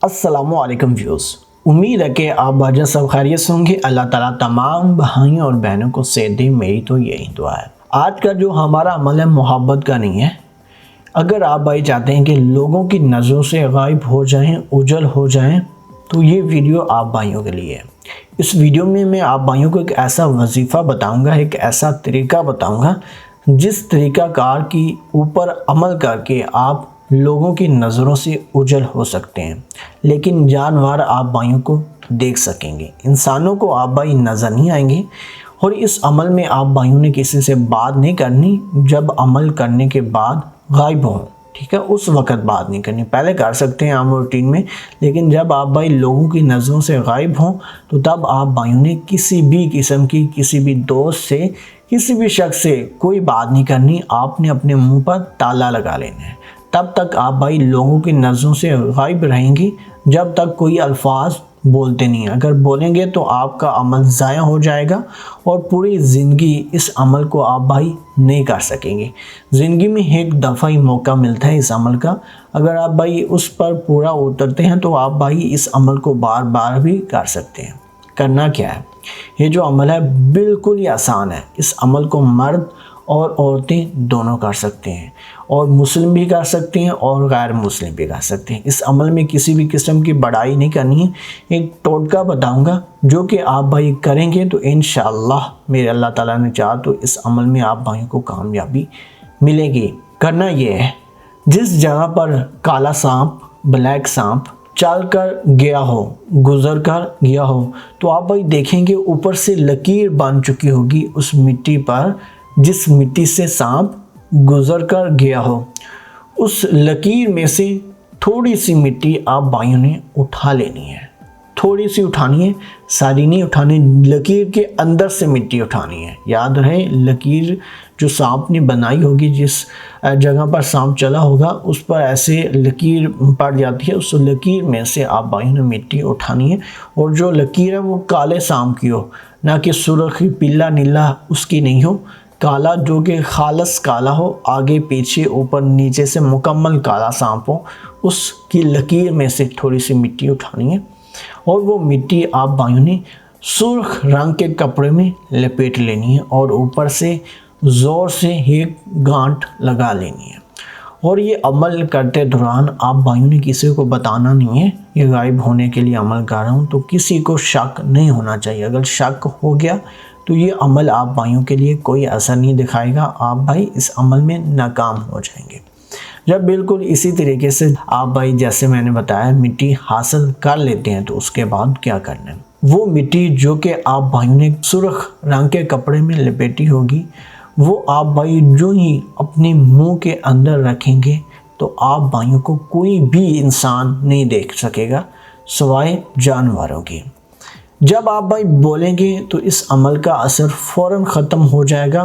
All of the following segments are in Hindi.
अस्सलामुअलैकुम व्यूज़। उम्मीद है कि आप बाजा सब खैरियत से होंगे। अल्लाह ताला तमाम भाइयों और बहनों को सेहत दे, मेरी तो यही दुआ है। आज का जो हमारा अमल है मोहब्बत का नहीं है। अगर आप भाई चाहते हैं कि लोगों की नज़रों से गायब हो जाएं, उजल हो जाएं, तो ये वीडियो आप भाइयों के लिए है। इस वीडियो में मैं आप भाइयों को एक ऐसा वजीफ़ा बताऊंगा, एक ऐसा तरीका बताऊंगा जिस तरीक़ाकार की ऊपर अमल करके आप लोगों की नज़रों से उजल हो सकते हैं, लेकिन जानवर आप भाइयों को देख सकेंगे, इंसानों को आप भाई नज़र नहीं आएंगे। और इस अमल में आप भाइयों ने किसी से बात नहीं करनी, जब अमल करने के बाद गायब हों, ठीक है, उस वक़्त बात नहीं करनी। पहले कर सकते हैं आम रूटीन में, लेकिन जब आप भाई लोगों की नज़रों से गायब हों तो तब आप भाइयों ने किसी भी किस्म की, किसी भी दोस्त से, किसी भी शख्स से कोई बात नहीं करनी। आपने अपने मुंह पर ताला लगा लेना है। तब तक आप भाई लोगों की नज़रों से गायब रहेंगी जब तक कोई अल्फाज बोलते नहीं हैं। अगर बोलेंगे तो आपका अमल ज़ाया हो जाएगा और पूरी ज़िंदगी इस अमल को आप भाई नहीं कर सकेंगे। ज़िंदगी में एक दफ़ा ही मौका मिलता है इस अमल का। अगर आप भाई उस पर पूरा उतरते हैं तो आप भाई इस अमल को बार बार भी कर सकते हैं। करना क्या है, ये जो अमल है बिल्कुल ही आसान है। इस अमल को मर्द और औरतें दोनों कर सकते हैं, और मुस्लिम भी कर सकते हैं और गैर मुस्लिम भी कर सकते हैं। इस अमल में किसी भी किस्म की बड़ाई नहीं करनी है। एक टोटका बताऊंगा जो कि आप भाई करेंगे तो इंशाअल्लाह मेरे अल्लाह ताला ने चाहा तो इस अमल में आप भाइयों को कामयाबी मिलेगी। करना ये है, जिस जगह पर काला सांप, ब्लैक सांप चल कर गया हो, गुजर कर गया हो, तो आप भाई देखेंगे ऊपर से लकीर बन चुकी होगी उस मिट्टी पर, जिस मिट्टी से सांप गुजर कर गया हो। उस लकीर में से थोड़ी सी मिट्टी आप भाइयों ने उठा लेनी है। थोड़ी सी उठानी है, सारी नहीं उठानी। लकीर के अंदर से मिट्टी उठानी है। याद रहे, लकीर जो सांप ने बनाई होगी, जिस जगह पर सांप चला होगा उस पर ऐसे लकीर पड़ जाती है। उस लकीर में से आप भाइयों ने मिट्टी उठानी है, और जो लकीर है वो काले सांप की हो, ना कि सुर्ख, पीला, नीला उसकी नहीं हो। काला जो कि खालस काला हो, आगे पीछे ऊपर नीचे से मुकम्मल काला सांप हो, उसकी लकीर में से थोड़ी सी मिट्टी उठानी है। और वो मिट्टी आप भाइयों ने सुर्ख रंग के कपड़े में लपेट लेनी है और ऊपर से ज़ोर से एक गांठ लगा लेनी है। और ये अमल करते दौरान आप भाइयों ने किसी को बताना नहीं है। ये गायब होने के लिए अमल कर रहा हूँ, तो किसी को शक नहीं होना चाहिए। अगर शक हो गया तो ये अमल आप भाइयों के लिए कोई असर नहीं दिखाएगा। आप भाई इस अमल में नाकाम हो जाएंगे। जब बिल्कुल इसी तरीके से आप भाई, जैसे मैंने बताया, मिट्टी हासिल कर लेते हैं तो उसके बाद क्या करना है, वो मिट्टी जो कि आप भाइयों ने सुर्ख रंग के कपड़े में लपेटी होगी, वो आप भाई जो ही अपने मुंह के अंदर रखेंगे तो आप भाइयों को कोई भी इंसान नहीं देख सकेगा सिवाय जानवरों के। जब आप भाई बोलेंगे तो इस अमल का असर फ़ौरन ख़त्म हो जाएगा।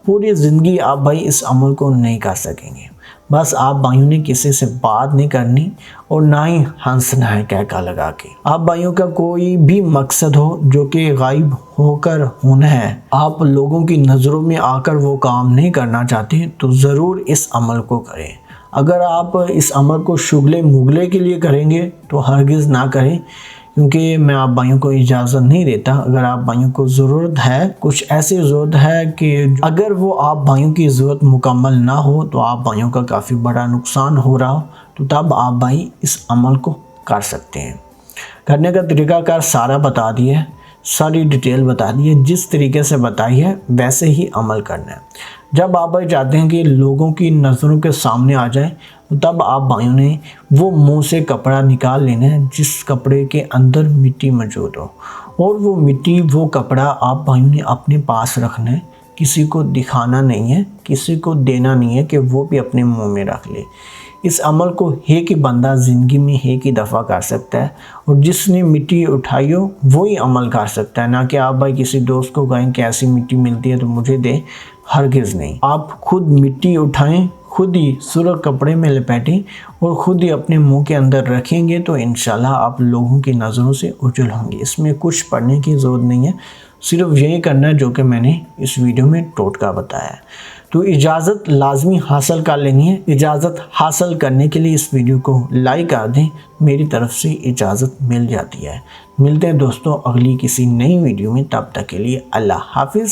पूरी ज़िंदगी आप भाई इस अमल को नहीं कर सकेंगे। बस आप भाइयों ने किसी से बात नहीं करनी और ना ही हंसना है कहका लगा के। आप भाइयों का कोई भी मकसद हो जो कि गायब होकर होना है, आप लोगों की नज़रों में आकर वो काम नहीं करना चाहते, तो ज़रूर इस अमल को करें। अगर आप इस अमल को शुगले मुगले के लिए करेंगे तो हरगिज़ ना करें, क्योंकि मैं आप भाइयों को इजाज़त नहीं देता। अगर आप भाइयों को ज़रूरत है, कुछ ऐसी ज़रूरत है कि अगर वो आप भाइयों की ज़रूरत मुकम्मल ना हो, तो आप भाइयों का काफ़ी बड़ा नुकसान हो रहा हो, तो तब आप भाई इस अमल को कर सकते हैं। करने का तरीक़ाकार सारा बता दिया है, सारी डिटेल बता दी है। जिस तरीके से बताई है वैसे ही अमल करना है। जब आप भाई चाहते हैं कि लोगों की नज़रों के सामने आ जाए, तो तब आप भाइयों ने वो मुंह से कपड़ा निकाल लेना है जिस कपड़े के अंदर मिट्टी मौजूद हो, और वो मिट्टी, वो कपड़ा आप भाइयों ने अपने पास रखना है। किसी को दिखाना नहीं है, किसी को देना नहीं है कि वो भी अपने मुंह में रख ले। इस अमल को एक ही बंदा ज़िंदगी में एक ही दफ़ा कर सकता है, और जिसने मिट्टी उठाई हो वही अमल कर सकता है। ना कि आप भाई किसी दोस्त को कहें कि ऐसी मिट्टी मिलती है तो मुझे दे, हरगिज़ नहीं। आप खुद मिट्टी उठाएं, खुद ही सुर्ख कपड़े में लपेटें और ख़ुद ही अपने मुंह के अंदर रखेंगे तो इंशाल्लाह आप लोगों की नज़रों से उजल होंगे। इसमें कुछ पढ़ने की ज़रूरत नहीं है, सिर्फ यही करना है जो कि मैंने इस वीडियो में टोटका बताया है। तो इजाज़त लाजमी हासिल कर लेनी है। इजाज़त हासिल करने के लिए इस वीडियो को लाइक कर दें, मेरी तरफ से इजाज़त मिल जाती है। मिलते हैं दोस्तों अगली किसी नई वीडियो में, तब तक के लिए अल्लाह हाफिज़।